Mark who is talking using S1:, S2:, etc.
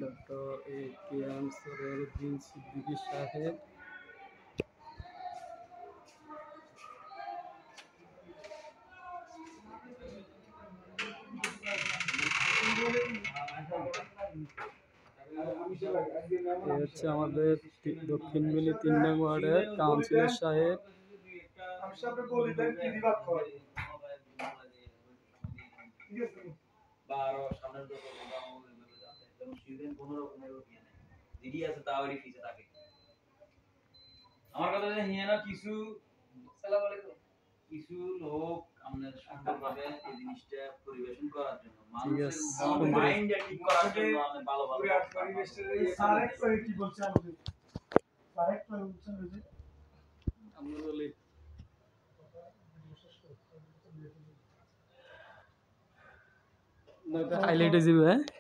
S1: Doctor A K M Sarwaruddin Siddiqui সাহেব। এ হচ্ছে আমাদের দক্ষিণ বিলি ৩ নং ওয়ার্ডের কাউন্সিলর সাহেব।
S2: আমার কথা হিয়া না কিছু কিছু লোক আমাদের সুন্দরভাবে এই জিনিসটা পরিবেশন করার জন্য মানুষের মাইন্ড ঠিক করার জন্য আমি ভালো ভালো পরিবেশের সারেক করে কি বলছে আমাদের সারেক করে বলছেন যে
S1: আমরা বলি হাইলাইট হয়ে যাবে।